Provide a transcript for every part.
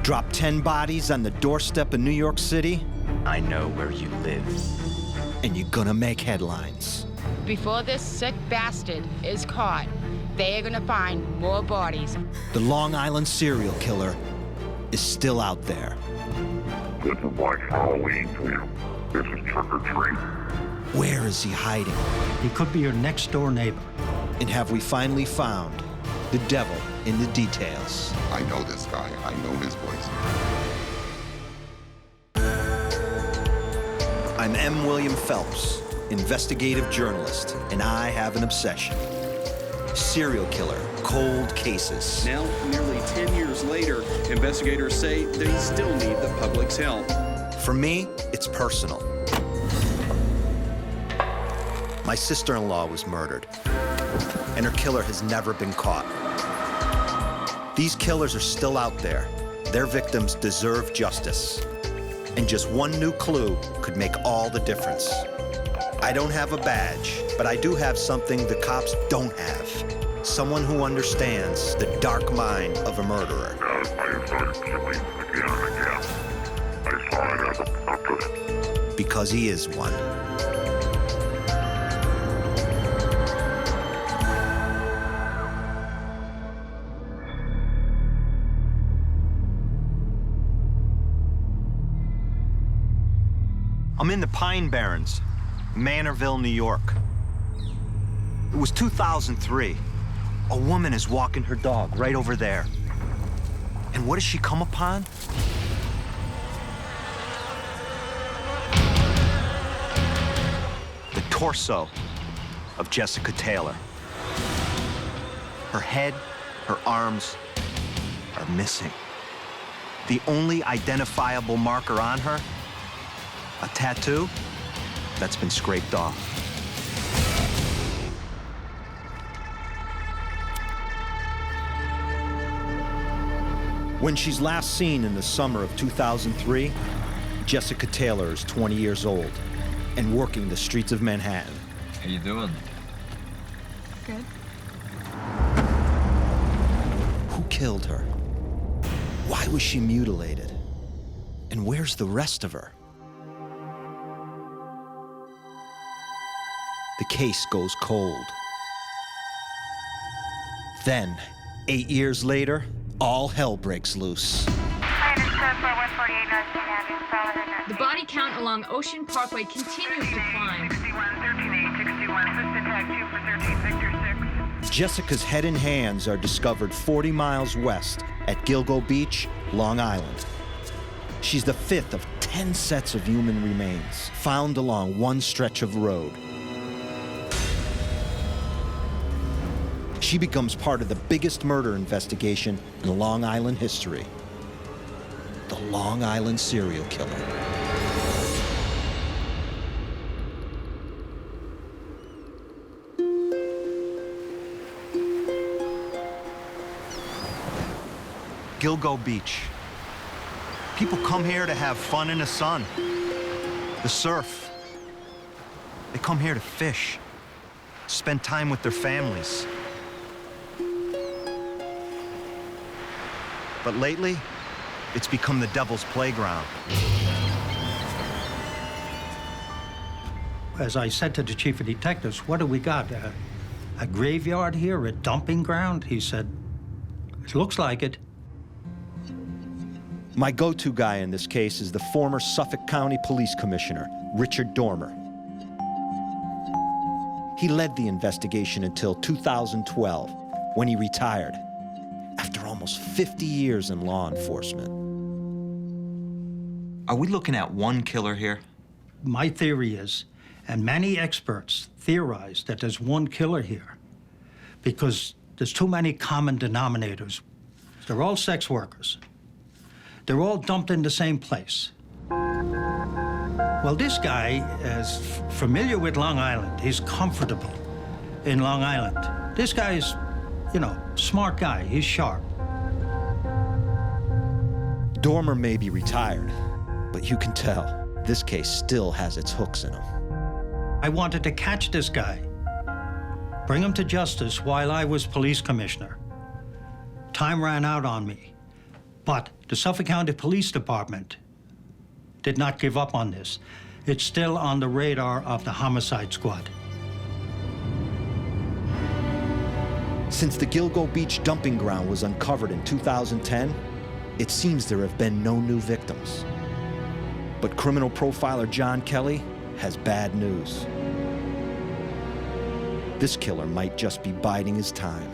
Drop 10 bodies on the doorstep of New York City, I know where you live. and you're gonna make headlines. Before this sick bastard is caught, they are gonna find more bodies. The Long Island serial killer is still out there. This is like Halloween to you. This is trick or treat. Where is he hiding? He could be your next-door neighbor. And have we finally found the devil in the details? I know this guy. I know his voice. I'm M. William Phelps, investigative journalist, and I have an obsession. Serial killer, cold cases. Now, nearly 10 years later, investigators say they still need the public's help. For me, it's personal. My sister-in-law was murdered, and her killer has never been caught. These killers are still out there. Their victims deserve justice. And just one new clue could make all the difference. I don't have a badge, but I do have something the cops don't have. Someone who understands the dark mind of a murderer. I started killing again and again. I saw it as a purpose. Because he is one. I'm in the Pine Barrens, Manorville, New York. It was 2003. A woman is walking her dog right over there. And what does she come upon? The torso of Jessica Taylor. Her head, her arms are missing. The only identifiable marker on her, a tattoo that's been scraped off. When she's last seen in the summer of 2003, Jessica Taylor is 20 years old and working the streets of Manhattan. How you doing? Good. Who killed her? Why was she mutilated? And where's the rest of her? The case goes cold. Then, 8 years later, all hell breaks loose. The body count along Ocean Parkway continues to climb. Jessica's head and hands are discovered 40 miles west at Gilgo Beach, Long Island. She's the fifth of 10 sets of human remains found along one stretch of road. She becomes part of the biggest murder investigation in Long Island history. The Long Island serial killer. Gilgo Beach. People come here to have fun in the sun, the surf. They come here to fish, spend time with their families. But lately, it's become the devil's playground. As I said to the chief of detectives, what do we got? A graveyard here, a dumping ground? He said, it looks like it. My go-to guy in this case is the former Suffolk County Police Commissioner, Richard Dormer. He led the investigation until 2012, when he retired, after almost 50 years in law enforcement. Are we looking at one killer here? My theory is, and many experts theorize, that there's one killer here because there's too many common denominators. They're all sex workers. They're all dumped in the same place. Well, this guy is familiar with Long Island. He's comfortable in Long Island. This guy is, you know, smart guy. He's sharp. Dormer may be retired, but you can tell this case still has its hooks in him. I wanted to catch this guy, bring him to justice while I was police commissioner. Time ran out on me. But the Suffolk County Police Department did not give up on this. It's still on the radar of the homicide squad. Since the Gilgo Beach dumping ground was uncovered in 2010, it seems there have been no new victims. But criminal profiler John Kelly has bad news. This killer might just be biding his time.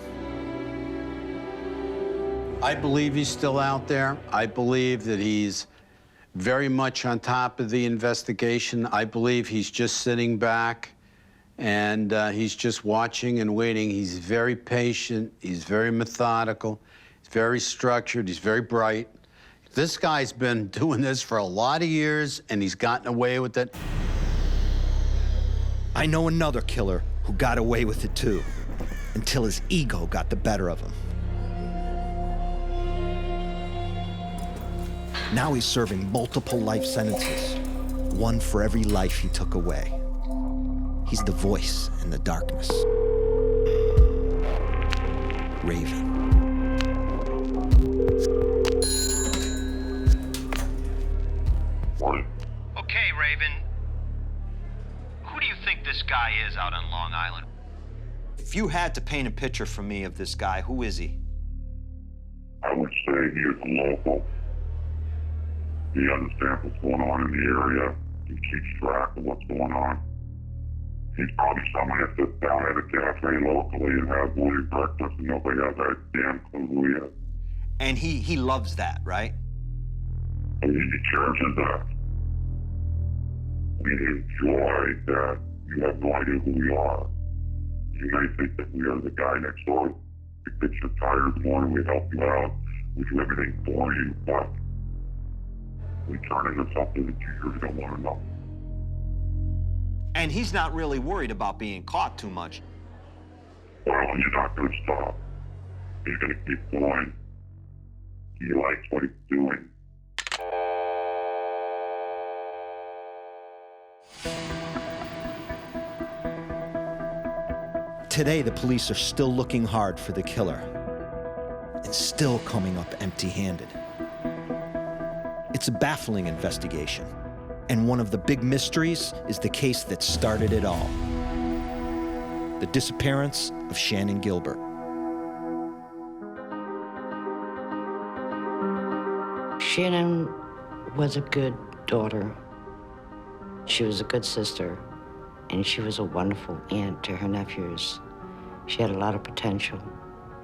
I believe he's still out there. I believe that he's very much on top of the investigation. I believe he's just sitting back and he's just watching and waiting. He's very patient. He's very methodical. He's very structured. He's very bright. This guy's been doing this for a lot of years, and he's gotten away with it. I know another killer who got away with it too, until his ego got the better of him. Now he's serving multiple life sentences, one for every life he took away. He's the voice in the darkness. Raven. What? Okay, Raven. Who do you think this guy is out on Long Island? If you had to paint a picture for me of this guy, who is he? I would say he is local. He understands what's going on in the area. He keeps track of what's going on. He's probably someone that sits down at a cafe locally and has morning breakfast and nobody has a damn clue who he is. And he loves that, right? And he cherishes that. We enjoy that you have no idea who we are. You may think that we are the guy next door. We fix your tires in the morning, we help you out, we do everything for you, but we turn into something that you really don't want to know. And he's not really worried about being caught too much. Well, he's not going to stop. He's going to keep going. He likes what he's doing. Today, the police are still looking hard for the killer and still coming up empty-handed. It's a baffling investigation, and one of the big mysteries is the case that started it all. The disappearance of Shannon Gilbert. Shannon was a good daughter. She was a good sister, and she was a wonderful aunt to her nephews. She had a lot of potential.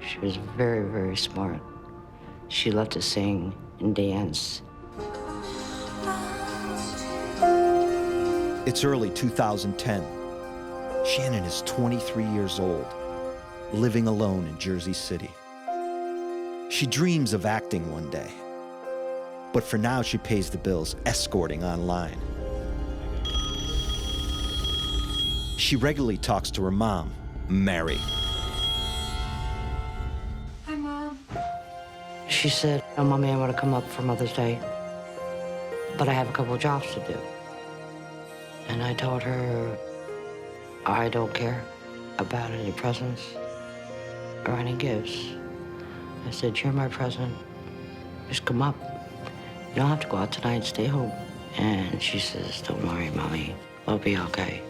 She was very, very smart. She loved to sing and dance. It's early 2010. Shannon is 23 years old, living alone in Jersey City. She dreams of acting one day, but for now she pays the bills escorting online. She regularly talks to her mom, Mary. Hi, Mom. She said, oh, Mommy, I want to come up for Mother's Day, but I have a couple of jobs to do. And I told her, I don't care about any presents or any gifts. I said, you're my present. Just come up. You don't have to go out tonight, stay home. And she says, don't worry, Mommy, I'll be okay.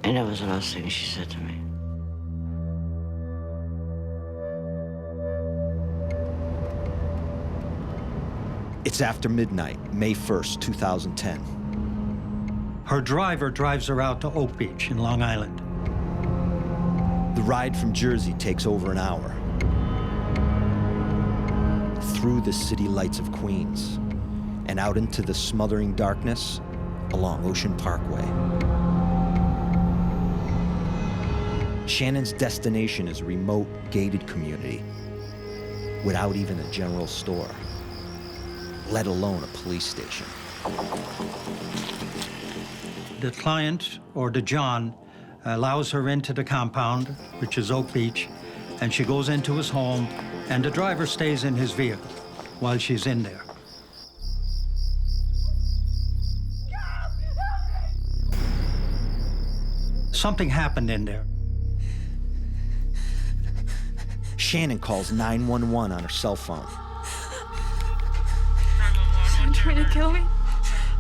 And that was the last thing she said to me. It's after midnight, May 1st, 2010. Her driver drives her out to Oak Beach in Long Island. The ride from Jersey takes over an hour. Through the city lights of Queens and out into the smothering darkness along Ocean Parkway. Shannon's destination is a remote, gated community without even a general store, let alone a police station. The client, or the John, allows her into the compound, which is Oak Beach, and she goes into his home, and the driver stays in his vehicle while she's in there. Something happened in there. Shannon calls 911 on her cell phone. Someone's trying to kill me.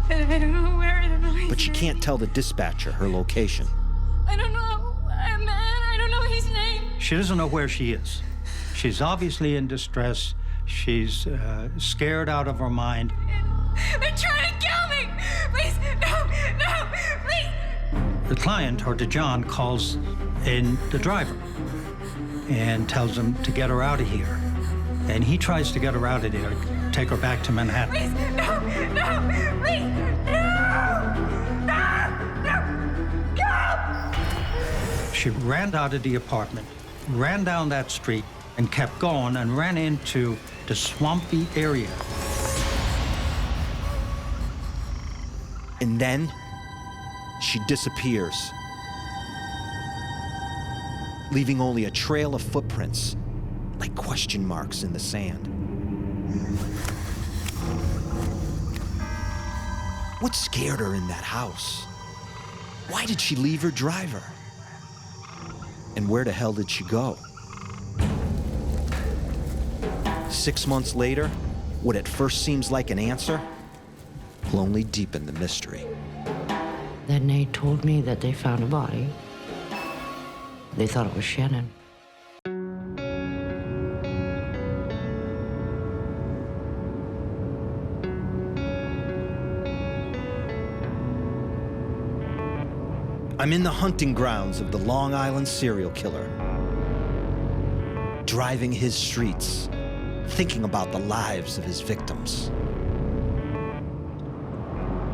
I don't know where, I don't know. But she can't tell the dispatcher her location. I don't know. I don't know his name. She doesn't know where she is. She's obviously in distress. She's scared out of her mind. They're trying to kill me! Please, no, please! The client, or DeJohn, calls in the driver and tells him to get her out of here. And he tries to get her out of there, take her back to Manhattan. Please, no, please, no! She ran out of the apartment, ran down that street, and kept going and ran into the swampy area. And then she disappears, leaving only a trail of footprints, like question marks in the sand. What scared her in that house? Why did she leave her driver? And where the hell did she go? 6 months later, what at first seems like an answer will only deepen the mystery. Then they told me that they found a body. They thought it was Shannon. I'm in the hunting grounds of the Long Island serial killer, driving his streets, thinking about the lives of his victims.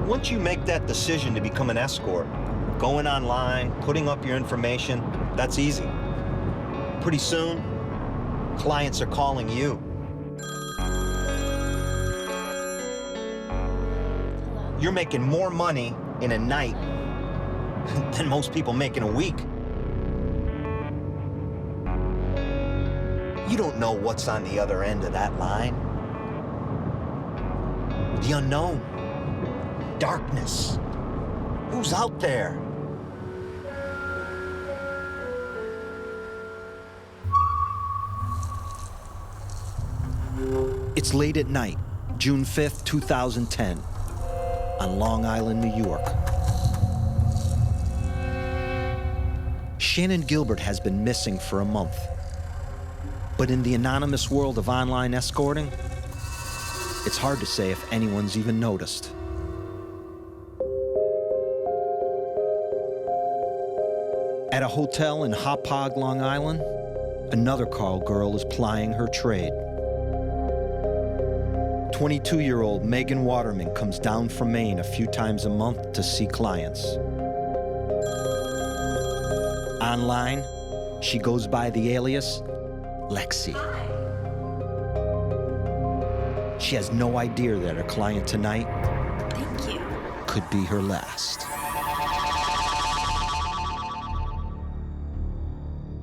Once you make that decision to become an escort, going online, putting up your information, that's easy. Pretty soon, clients are calling you. You're making more money in a night than most people make in a week. You don't know what's on the other end of that line. The unknown. Darkness. Who's out there? It's late at night, June 5th, 2010, on Long Island, New York. Shannon Gilbert has been missing for a month. But in the anonymous world of online escorting, it's hard to say if anyone's even noticed. At a hotel in Hauppauge, Long Island, another call girl is plying her trade. 22-year-old Megan Waterman comes down from Maine a few times a month to see clients. Online, she goes by the alias Lexi. She has no idea that her client tonight could be her last.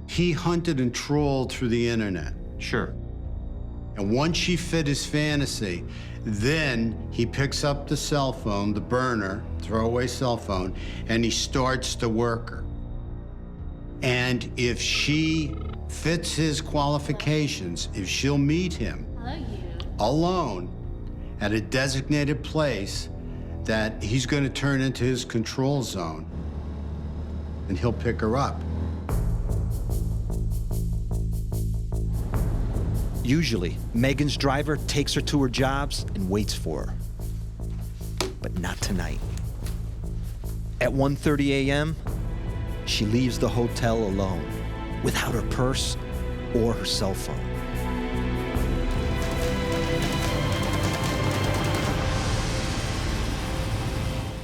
He hunted and trolled through the internet. Sure. And once she fit his fantasy, then he picks up the cell phone, the burner, throwaway cell phone, and he starts to work her. And if she fits his qualifications, if she'll meet him alone at a designated place that he's going to turn into his control zone, and he'll pick her up. Usually, Megan's driver takes her to her jobs and waits for her. But not tonight. At 1:30 a.m., she leaves the hotel alone, without her purse or her cell phone.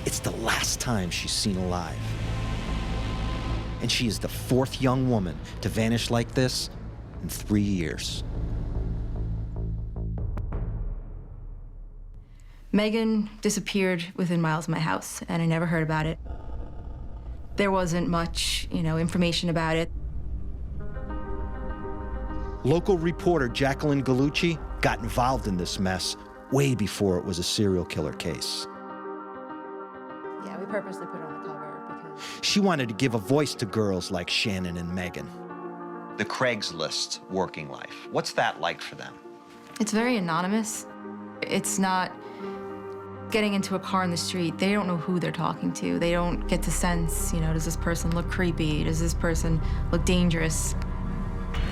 It's the last time she's seen alive. And she is the fourth young woman to vanish like this in 3 years. Megan disappeared within miles of my house, and I never heard about it. There wasn't much, information about it. Local reporter Jacqueline Gallucci got involved in this mess way before it was a serial killer case. Yeah, we purposely put it on the cover because... She wanted to give a voice to girls like Shannon and Megan. the Craigslist working life. What's that like for them? It's very anonymous. It's not getting into a car in the street. They don't know who they're talking to. They don't get to sense, does this person look creepy? Does this person look dangerous?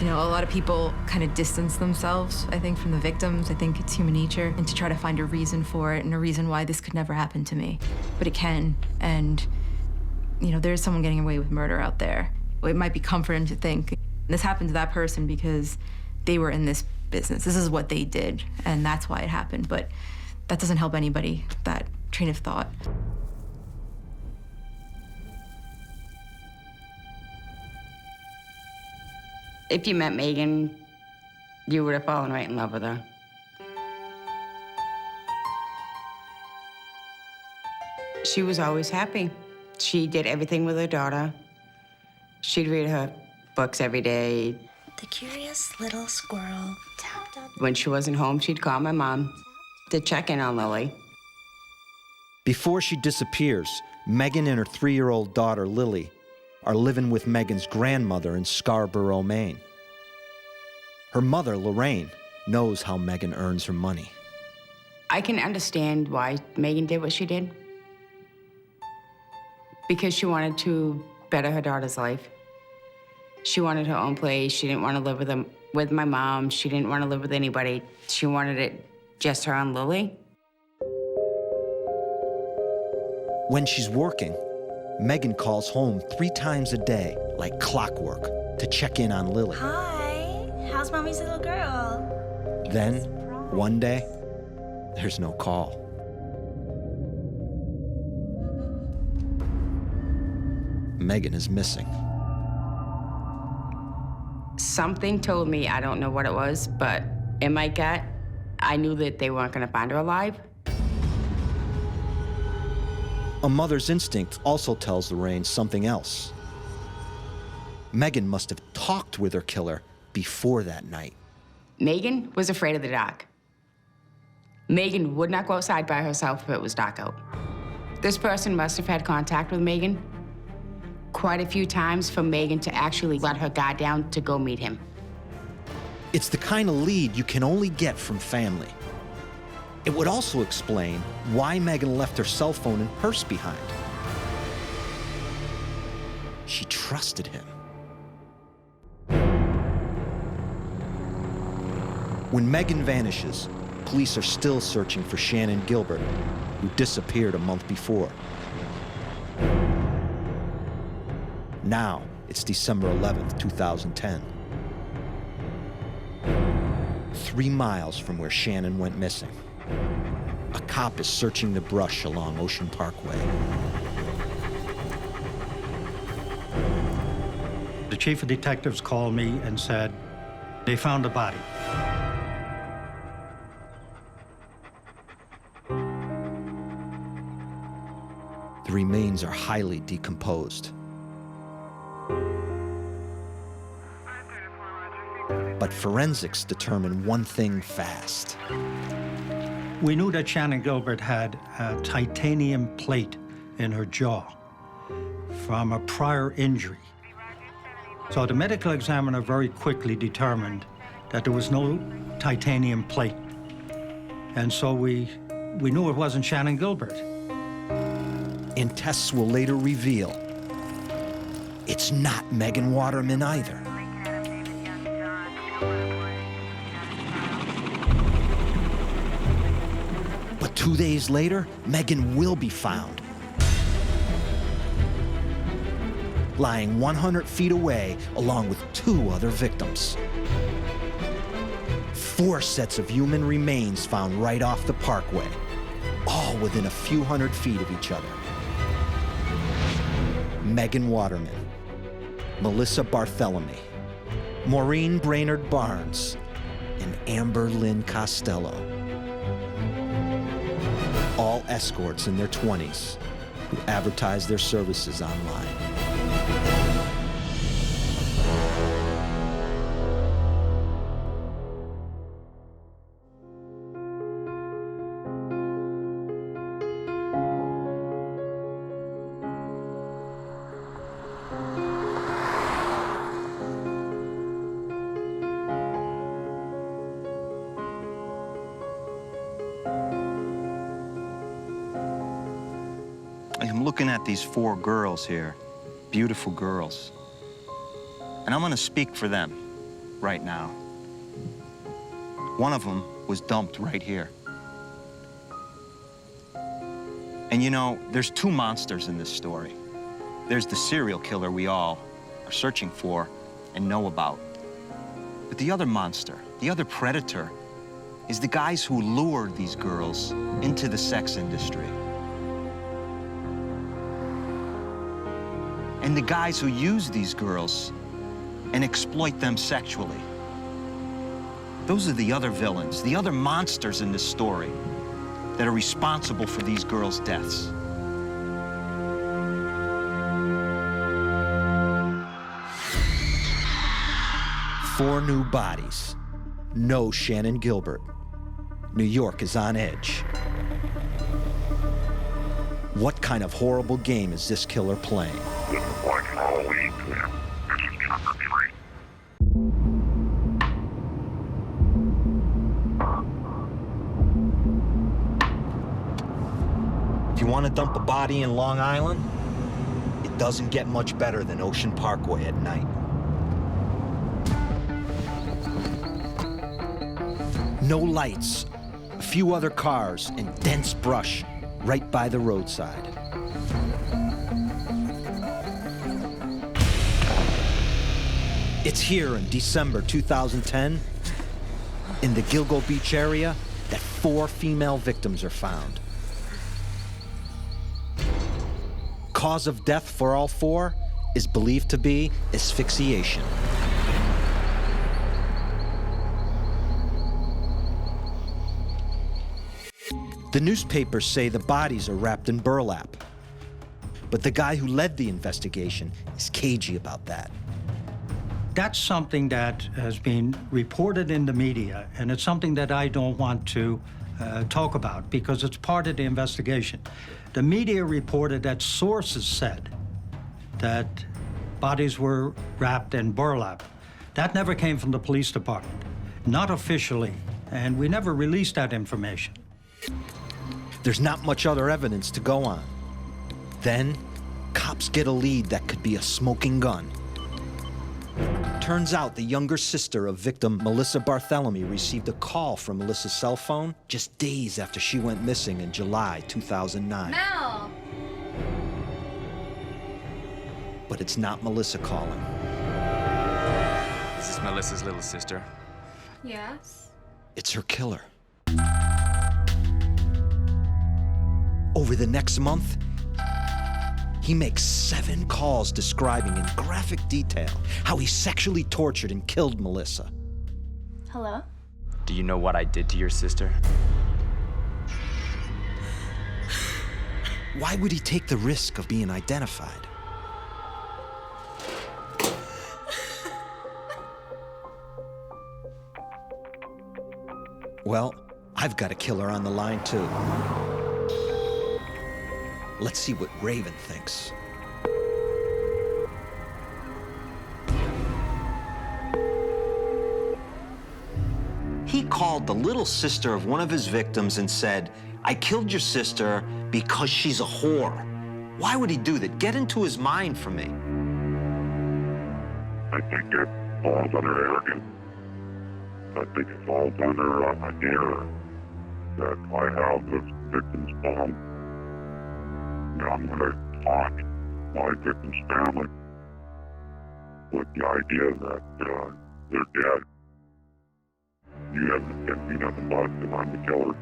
A lot of people kind of distance themselves, I think, from the victims. I think it's human nature, and to try to find a reason for it and a reason why this could never happen to me. But it can, and, there's someone getting away with murder out there. It might be comforting to think this happened to that person because they were in this business. This is what they did, and that's why it happened. But that doesn't help anybody, that train of thought. If you met Megan, you would have fallen right in love with her. She was always happy. She did everything with her daughter. She'd read her books every day. The curious little squirrel. When she wasn't home, she'd call my mom to check in on Lily. Before she disappears, Megan and her 3-year-old daughter, Lily, are living with Megan's grandmother in Scarborough, Maine. Her mother, Lorraine, knows how Megan earns her money. I can understand why Megan did what she did. Because she wanted to better her daughter's life. She wanted her own place. She didn't want to live with my mom. She didn't want to live with anybody. She wanted it just her and Lily. When she's working, Megan calls home 3 times a day, like clockwork, to check in on Lily. Hi, how's mommy's little girl? Then, one day, there's no call. Megan is missing. Something told me, I don't know what it was, but in my gut, I knew that they weren't going to find her alive. A mother's instinct also tells Lorraine something else. Megan must have talked with her killer before that night. Megan was afraid of the dark. Megan would not go outside by herself if it was dark out. This person must have had contact with Megan quite a few times for Megan to actually let her guard down to go meet him. It's the kind of lead you can only get from family. It would also explain why Megan left her cell phone and purse behind. She trusted him. When Megan vanishes, police are still searching for Shannon Gilbert, who disappeared a month before. Now, it's December 11th, 2010. 3 miles from where Shannon went missing, a cop is searching the brush along Ocean Parkway. The chief of detectives called me and said they found a body. The remains are highly decomposed. But forensics determine one thing fast. We knew that Shannon Gilbert had a titanium plate in her jaw from a prior injury. So the medical examiner very quickly determined that there was no titanium plate. And so we knew it wasn't Shannon Gilbert. And tests will later reveal it's not Megan Waterman either. But 2 days later, Megan will be found, lying 100 feet away along with 2 other victims. 4 sets of human remains found right off the parkway, all within a few hundred feet of each other. Megan Waterman, Melissa Barthelemy, Maureen Brainerd Barnes, and Amber Lynn Costello. All escorts in their 20s who advertise their services online. looking at these 4 girls here, beautiful girls. And I'm gonna speak for them right now. One of them was dumped right here. And you know, there's 2 monsters in this story. There's the serial killer we all are searching for and know about. But the other monster, the other predator, is the guys who lured these girls into the sex industry. And the guys who use these girls and exploit them sexually. Those are the other villains, the other monsters in this story that are responsible for these girls' deaths. Four new bodies. No Shannon Gilbert. New York is on edge. What kind of horrible game is this killer playing? This is like Halloween to him. This is trick or treat. If you want to dump a body in Long Island, it doesn't get much better than Ocean Parkway at night. No lights, a few other cars, and dense brush right by the roadside. It's here in December 2010, in the Gilgo Beach area, that 4 female victims are found. Cause of death for all 4 is believed to be asphyxiation. The newspapers say the bodies are wrapped in burlap, but the guy who led the investigation is cagey about that. That's something that has been reported in the media, and it's something that I don't want to talk about because it's part of the investigation. The media reported that sources said that bodies were wrapped in burlap. That never came from the police department, not officially, and we never released that information. There's not much other evidence to go on. Then, cops get a lead that could be a smoking gun. Turns out the younger sister of victim Melissa Barthelemy received a call from Melissa's cell phone just days after she went missing in July 2009. Mel! But it's not Melissa calling. This is Melissa's little sister. Yes? It's her killer. Over the next month, he makes 7 calls describing in graphic detail how he sexually tortured and killed Melissa. Hello? Do you know what I did to your sister? Why would he take the risk of being identified? Well, I've got a killer on the line too. Let's see what Raven thinks. He called the little sister of one of his victims and said, "I killed your sister because she's a whore." Why would he do that? Get into his mind for me. I think it falls under arrogance. I think it falls under an error that I have this victim's phone. And I'm going to taunt my victim's family with the idea that they're dead. You haven't hit me nothing but that I'm the killer.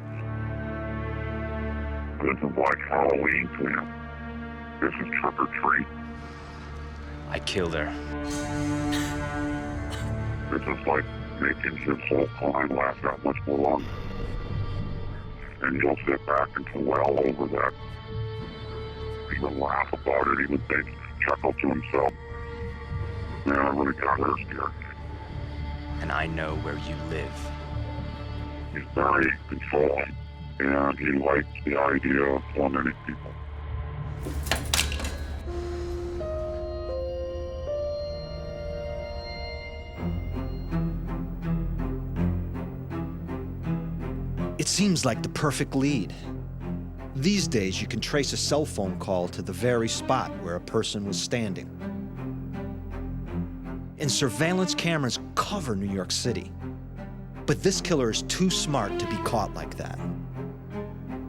This is like Halloween to him. This is trick or treat. I killed her. This is like making his whole crime last that much more longer. And he'll sit back and dwell over that. He would laugh about it. He would think, chuckle to himself. Man, I really got her scared. And I know where you live. He's very controlling, and he likes the idea of tormenting people. It seems like the perfect lead. These days, you can trace a cell phone call to the very spot where a person was standing. And surveillance cameras cover New York City. But this killer is too smart to be caught like that.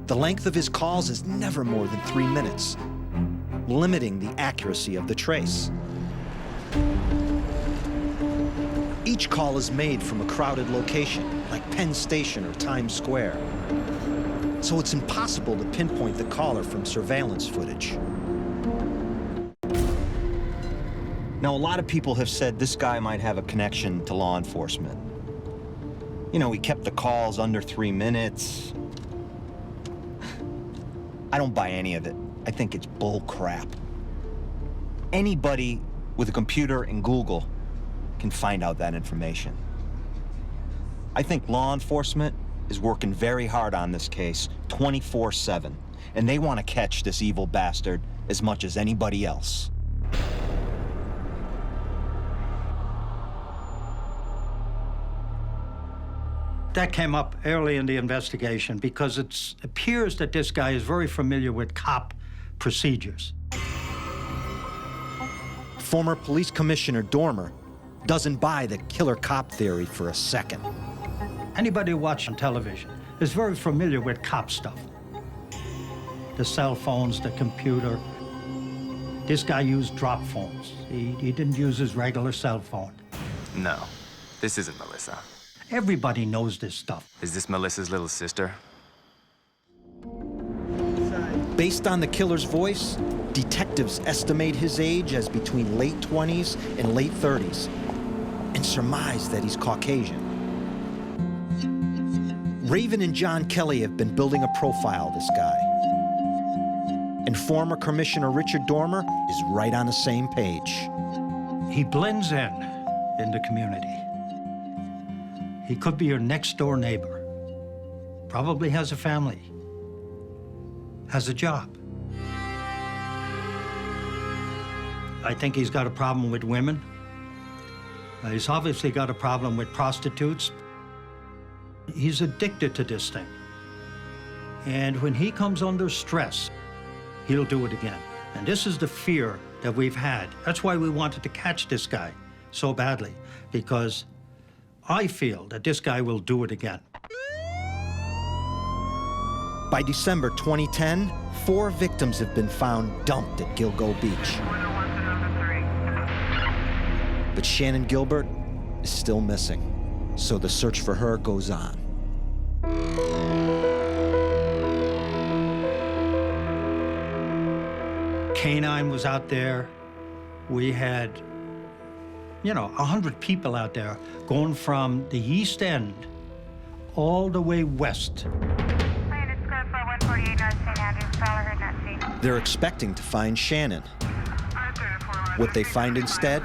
The length of his calls is never more than 3 minutes, limiting the accuracy of the trace. Each call is made from a crowded location, like Penn Station or Times Square. So it's impossible to pinpoint the caller from surveillance footage. Now, a lot of people have said this guy might have a connection to law enforcement. You know, he kept the calls under 3 minutes. I don't buy any of it. I think it's bull crap. Anybody with a computer and Google can find out that information. I think law enforcement is working very hard on this case 24/7, and they want to catch this evil bastard as much as anybody else. That came up early in the investigation because it appears that this guy is very familiar with cop procedures. Former police commissioner Dormer doesn't buy the killer cop theory for a second. Anybody who watches on television is very familiar with cop stuff. The cell phones, the computer. This guy used drop phones. He didn't use his regular cell phone. No, this isn't Melissa. Everybody knows this stuff. Is this Melissa's little sister? Based on the killer's voice, detectives estimate his age as between late 20s and late 30s and surmise that he's Caucasian. Raven and John Kelly have been building a profile of this guy. And former Commissioner Richard Dormer is right on the same page. He blends in the community. He could be your next-door neighbor. Probably has a family. Has a job. I think he's got a problem with women. He's obviously got a problem with prostitutes. He's addicted to this thing. And when he comes under stress, he'll do it again. And this is the fear that we've had. That's why we wanted to catch this guy so badly, because I feel that this guy will do it again. By December 2010, 4 victims have been found dumped at Gilgo Beach. But Shannon Gilbert is still missing, so the search for her goes on. K-9 was out there. We had, 100 people out there going from the East End all the way west. They're expecting to find Shannon. What they find instead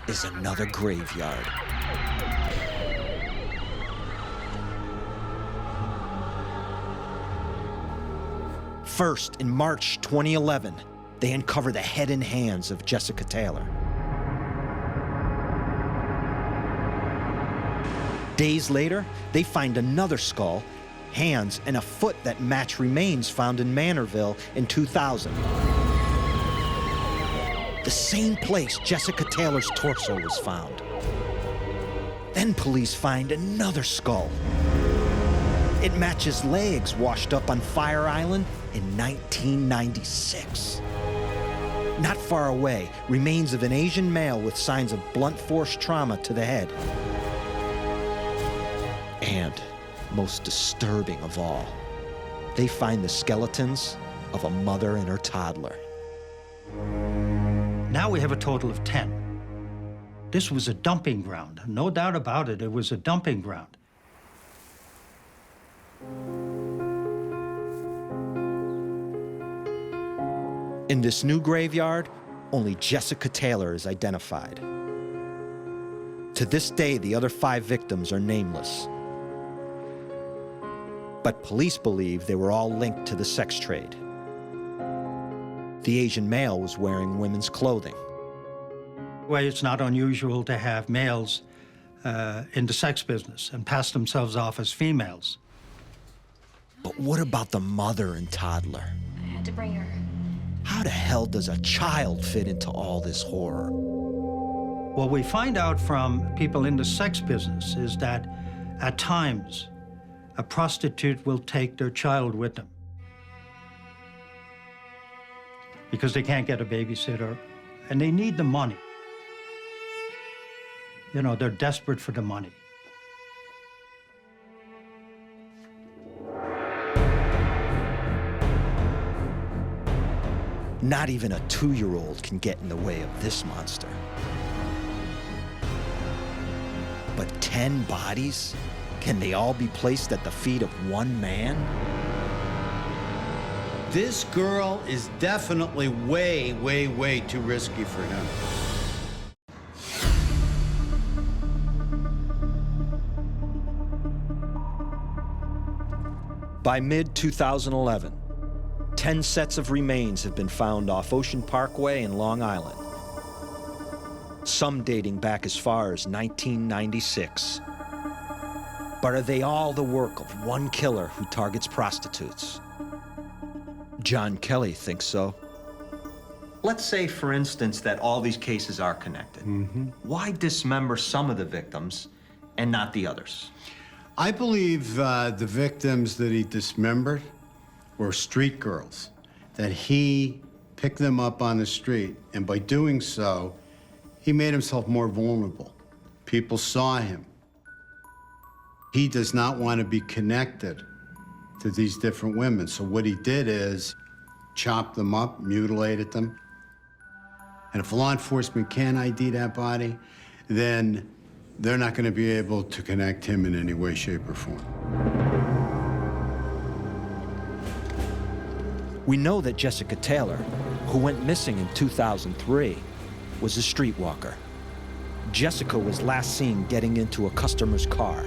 is another graveyard. First, in March 2011, they uncover the head and hands of Jessica Taylor. Days later, they find another skull, hands, and a foot that match remains found in Manorville in 2000. The same place Jessica Taylor's torso was found. Then police find another skull. It matches legs washed up on Fire Island in 1996. Not far away, remains of an Asian male with signs of blunt force trauma to the head. And, most disturbing of all, they find the skeletons of a mother and her toddler. Now we have a total of 10. This was a dumping ground. No doubt about it, it was a dumping ground. In this new graveyard, only Jessica Taylor is identified. To this day, the other 5 victims are nameless. But police believe they were all linked to the sex trade. The Asian male was wearing women's clothing. Well, it's not unusual to have males in the sex business and pass themselves off as females. But what about the mother and toddler? I had to bring her. How the hell does a child fit into all this horror? What we find out from people in the sex business is that at times, a prostitute will take their child with them because they can't get a babysitter and they need the money. You know, they're desperate for the money. Not even a 2-year-old can get in the way of this monster. But 10 bodies? Can they all be placed at the feet of one man? This girl is definitely way, way, way too risky for him. By mid-2011, 10 sets of remains have been found off Ocean Parkway in Long Island. Some dating back as far as 1996. But are they all the work of one killer who targets prostitutes? John Kelly thinks so. Let's say, for instance, that all these cases are connected. Why dismember some of the victims and not the others? I believe the victims that he dismembered were street girls, that he picked them up on the street, and by doing so, he made himself more vulnerable. People saw him. He does not want to be connected to these different women, so what he did is chop them up, mutilated them, and if law enforcement can't ID that body, then they're not going to be able to connect him in any way, shape, or form. We know that Jessica Taylor, who went missing in 2003, was a streetwalker. Jessica was last seen getting into a customer's car.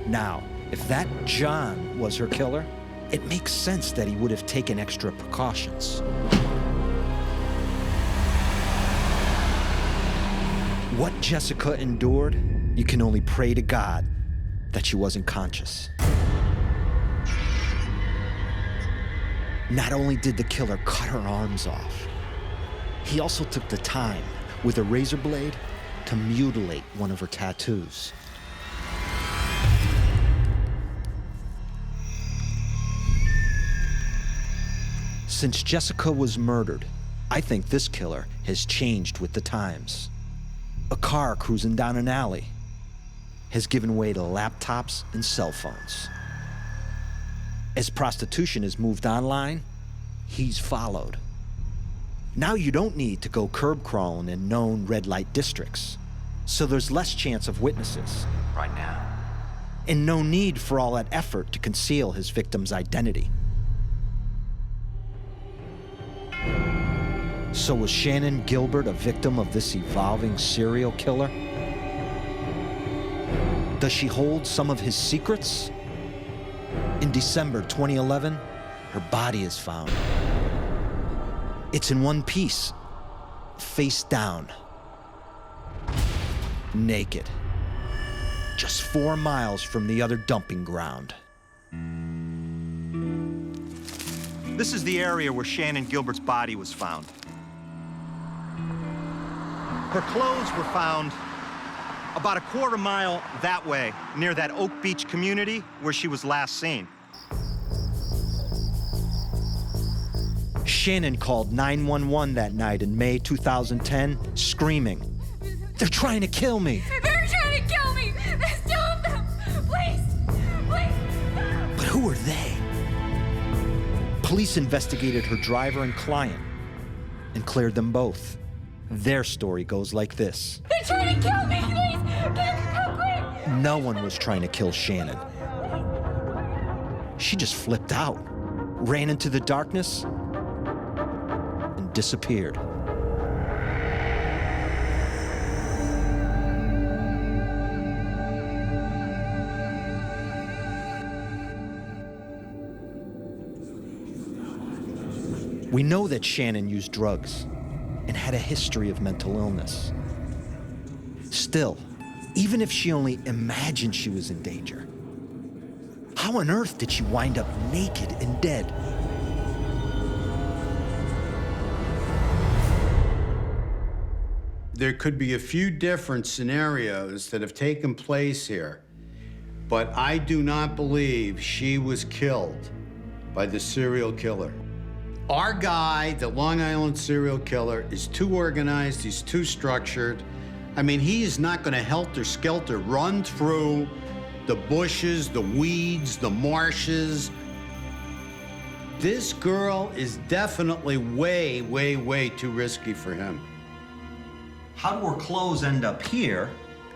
Now, if that John was her killer, it makes sense that he would have taken extra precautions. What Jessica endured, you can only pray to God that she wasn't conscious. Not only did the killer cut her arms off, he also took the time with a razor blade to mutilate one of her tattoos. Since Jessica was murdered, I think this killer has changed with the times. A car cruising down an alley has given way to laptops and cell phones. As prostitution has moved online, he's followed. Now you don't need to go curb crawling in known red light districts, so there's less chance of witnesses. Right now. And no need for all that effort to conceal his victim's identity. So was Shannon Gilbert a victim of this evolving serial killer? Does she hold some of his secrets? In December 2011, her body is found. It's in one piece, face down, naked, just 4 miles from the other dumping ground. This is the area where Shannon Gilbert's body was found. Her clothes were found about a quarter mile that way, near that Oak Beach community where she was last seen. Shannon called 911 that night in May 2010, screaming, "They're trying to kill me!" They're trying to kill me! There's 2 of them! Please! Please! But who are they? Police investigated her driver and client and cleared them both. Their story goes like this. They're trying to kill me! Please! Come quick! No one was trying to kill Shannon. She just flipped out, ran into the darkness, and disappeared. We know that Shannon used drugs and had a history of mental illness. Still, even if she only imagined she was in danger, How on earth did she wind up naked and dead? There could be a few different scenarios that have taken place here, but I do not believe she was killed by the serial killer. Our guy, the Long Island serial killer, is too organized, he's too structured. I mean, he is not gonna helter-skelter run through the bushes, the weeds, the marshes. This girl is definitely way, way, way too risky for him. How do her clothes end up here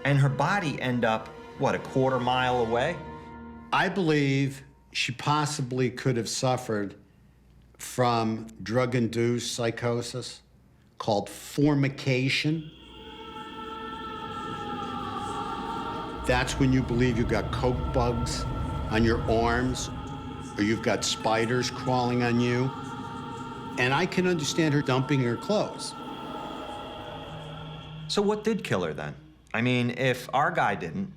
and her body end up, what, a quarter mile away? I believe she possibly could have suffered from drug-induced psychosis called formication. That's when you believe you've got coke bugs on your arms or you've got spiders crawling on you. And I can understand her dumping her clothes. So what did kill her then? I mean, if our guy didn't,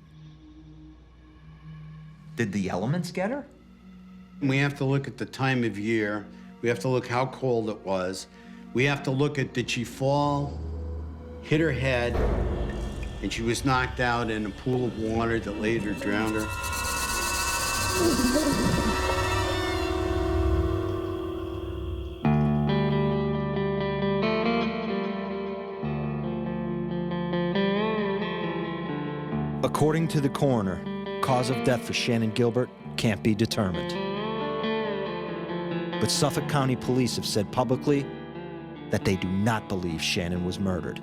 did the elements get her? We have to look at the time of year. We have to look how cold it was. We have to look at, did she fall, hit her head, and she was knocked out in a pool of water that later drowned her? According to the coroner, cause of death for Shannon Gilbert can't be determined. But Suffolk County Police have said publicly that they do not believe Shannon was murdered.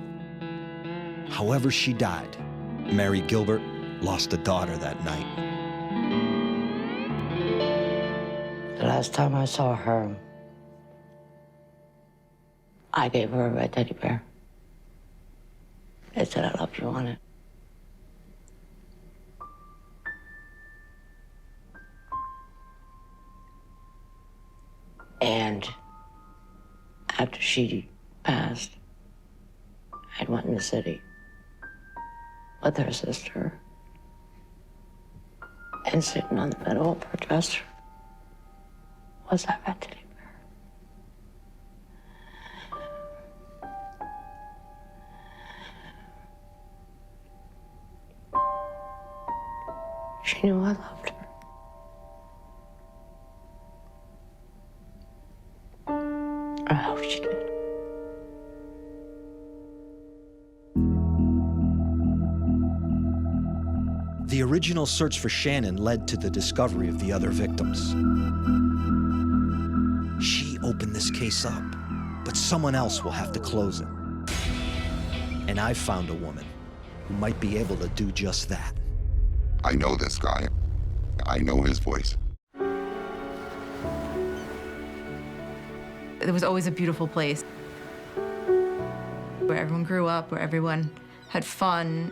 However she died, Mary Gilbert lost a daughter that night. The last time I saw her, I gave her a red teddy bear. I said, I love you on it. And after she passed, I went in the city with her sister, and sitting on the middle of her dresser was that red teddy bear. She knew I loved her. I hope she did. The original search for Shannon led to the discovery of the other victims. She opened this case up, but someone else will have to close it. And I found a woman who might be able to do just that. I know this guy. I know his voice. It was always a beautiful place where everyone grew up, where everyone had fun.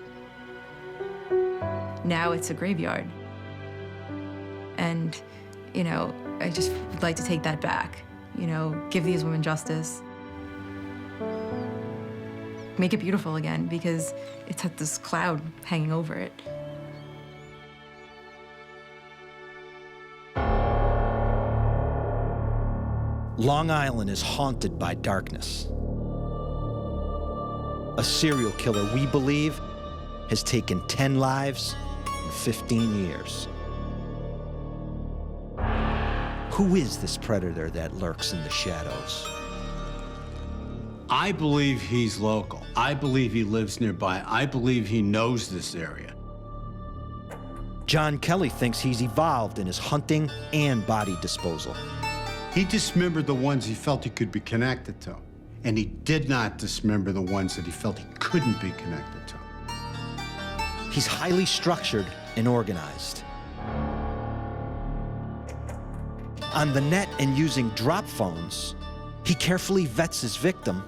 Now it's a graveyard. And, you know, I just would like to take that back. You know, give these women justice. Make it beautiful again, because it's had this cloud hanging over it. Long Island is haunted by darkness. A serial killer, we believe, has taken 10 lives in 15 years. Who is this predator that lurks in the shadows? I believe he's local. I believe he lives nearby. I believe he knows this area. John Kelly thinks he's evolved in his hunting and body disposal. He dismembered the ones he felt he could be connected to, and he did not dismember the ones that he felt he couldn't be connected to. He's highly structured and organized. On the net and using drop phones, he carefully vets his victim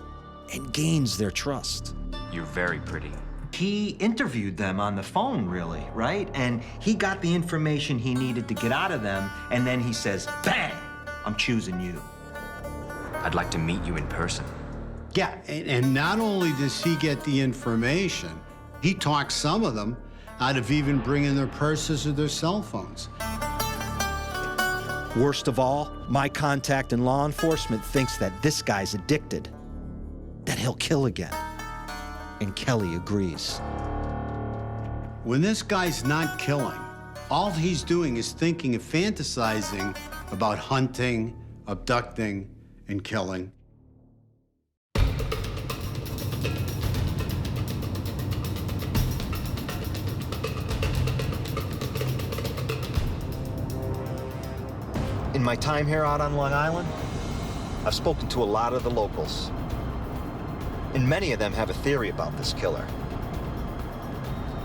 and gains their trust. You're very pretty. He interviewed them on the phone, really, right? And he got the information he needed to get out of them, and then he says, bang, I'm choosing you. I'd like to meet you in person. Yeah, and not only does he get the information, he talks some of them out of even bringing their purses or their cell phones. Worst of all, my contact in law enforcement thinks that this guy's addicted, that he'll kill again. And Kelly agrees. When this guy's not killing, all he's doing is thinking and fantasizing about hunting, abducting, and killing. In my time here out on Long Island, I've spoken to a lot of the locals. And many of them have a theory about this killer.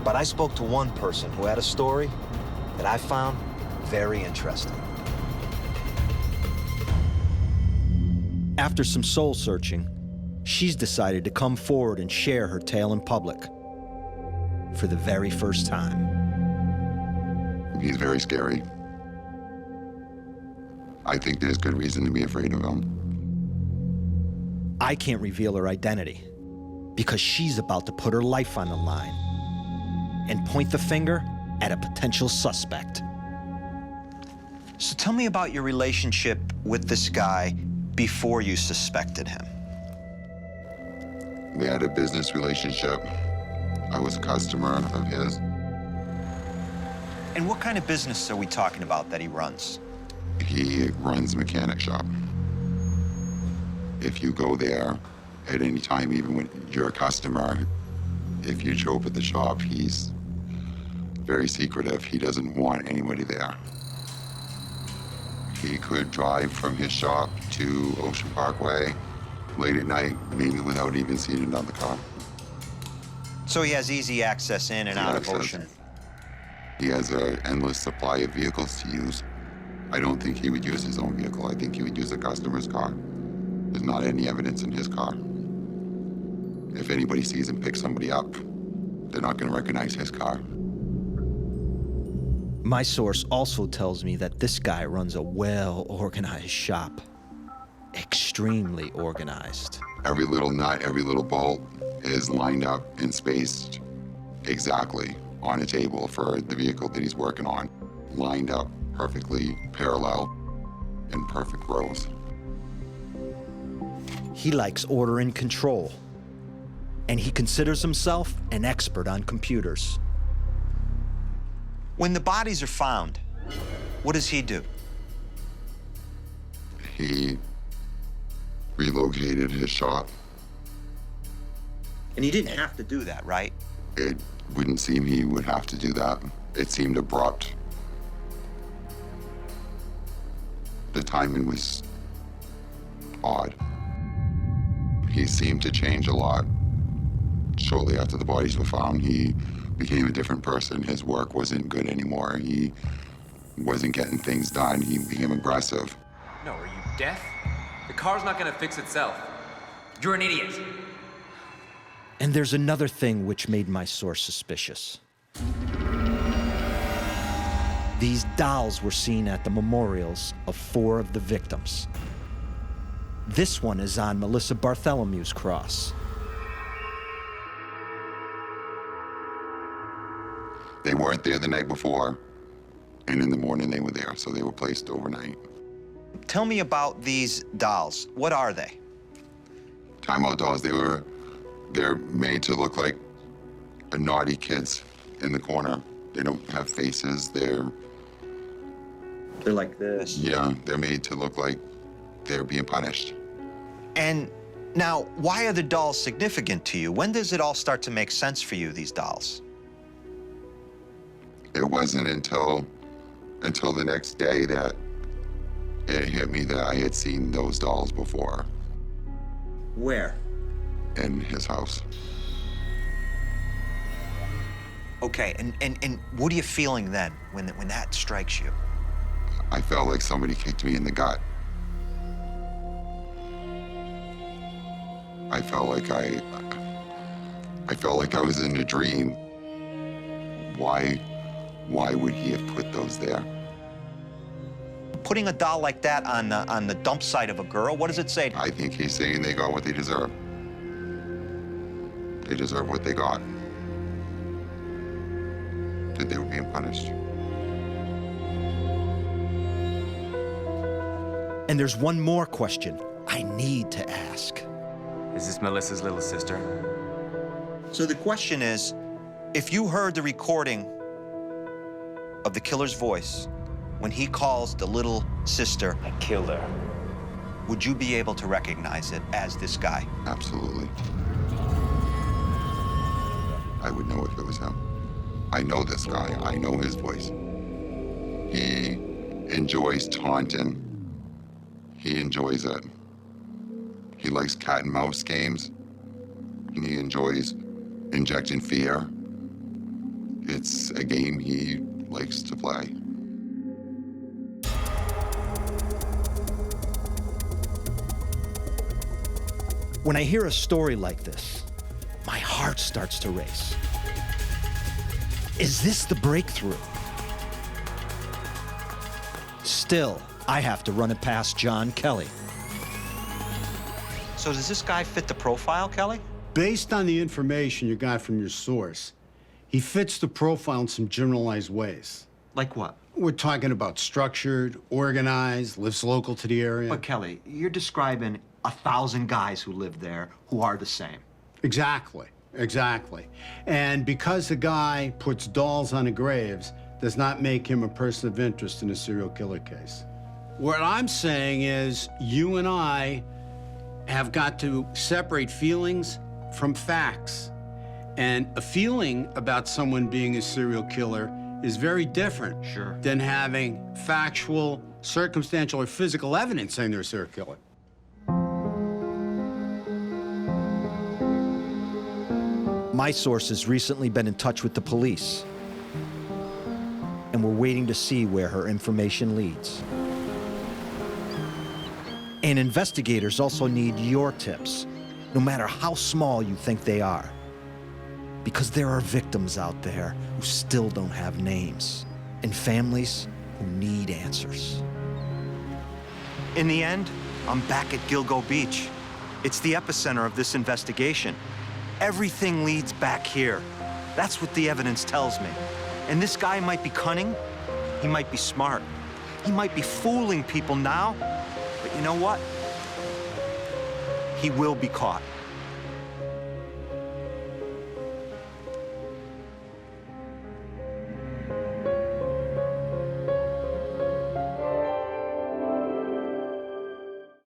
But I spoke to one person who had a story that I found very interesting. After some soul searching, she's decided to come forward and share her tale in public for the very first time. He's very scary. I think there's good reason to be afraid of him. I can't reveal her identity because she's about to put her life on the line and point the finger at a potential suspect. So tell me about your relationship with this guy before you suspected him. We had a business relationship. I was a customer of his. And what kind of business are we talking about that he runs? He runs a mechanic shop. If you go there at any time, even when you're a customer, if you show up at the shop, he's very secretive. He doesn't want anybody there. He could drive from his shop to Ocean Parkway late at night, maybe without even seeing another car. So he has easy access in and out of Ocean. He has an endless supply of vehicles to use. I don't think he would use his own vehicle. I think he would use a customer's car. There's not any evidence in his car. If anybody sees him pick somebody up, they're not going to recognize his car. My source also tells me that this guy runs a well-organized shop. Extremely organized. Every little nut, every little bolt is lined up and spaced exactly on a table for the vehicle that he's working on. Lined up perfectly parallel in perfect rows. He likes order and control, and he considers himself an expert on computers. When the bodies are found, what does he do? He relocated his shop. And he didn't have to do that, right? It wouldn't seem he would have to do that. It seemed abrupt. The timing was odd. He seemed to change a lot. Shortly after the bodies were found, he became a different person. His work wasn't good anymore. He wasn't getting things done. He became aggressive. No, are you deaf? The car's not gonna fix itself. You're an idiot. And there's another thing which made my source suspicious. These dolls were seen at the memorials of 4 of the victims. This one is on Melissa Barthelemy's cross. They weren't there the night before, and in the morning they were there, so they were placed overnight. Tell me about these dolls. What are they? Timeout dolls. They're made to look like naughty kids in the corner. They don't have faces. They're like this. Yeah, they're made to look like they're being punished. And now, why are the dolls significant to you? When does it all start to make sense for you, these dolls? It wasn't until the next day that it hit me that I had seen those dolls before. Where? In his house. Okay, and what are you feeling then when that strikes you? I felt like somebody kicked me in the gut. I felt like I was in a dream. Why would he have put those there? Putting a doll like that on the dump site of a girl, what does it say? I think he's saying they got what they deserve. They deserve what they got. That they were being punished. And there's one more question I need to ask. Is this Melissa's little sister? So the question is, if you heard the recording of the killer's voice when he calls the little sister I killed her. would you be able to recognize it as this guy? Absolutely. I would know if it was him. I know this guy. I know his voice. He enjoys taunting. He enjoys it. He likes cat and mouse games. And he enjoys injecting fear. It's a game he likes to play. When I hear a story like this, my heart starts to race. Is this the breakthrough? Still, I have to run it past John Kelly. So does this guy fit the profile, Kelly? Based on the information you got from your source, he fits the profile in some generalized ways. Like what? We're talking about structured, organized, lives local to the area. But Kelly, you're describing 1,000 guys who live there who are the same. Exactly, exactly. And because the guy puts dolls on the graves does not make him a person of interest in a serial killer case. What I'm saying is you and I have got to separate feelings from facts. And a feeling about someone being a serial killer is very different than having factual, circumstantial, or physical evidence saying they're a serial killer. My source has recently been in touch with the police, and we're waiting to see where her information leads. And investigators also need your tips, no matter how small you think they are. Because there are victims out there who still don't have names, and families who need answers. In the end, I'm back at Gilgo Beach. It's the epicenter of this investigation. Everything leads back here. That's what the evidence tells me. And this guy might be cunning, he might be smart, he might be fooling people now, but you know what? He will be caught.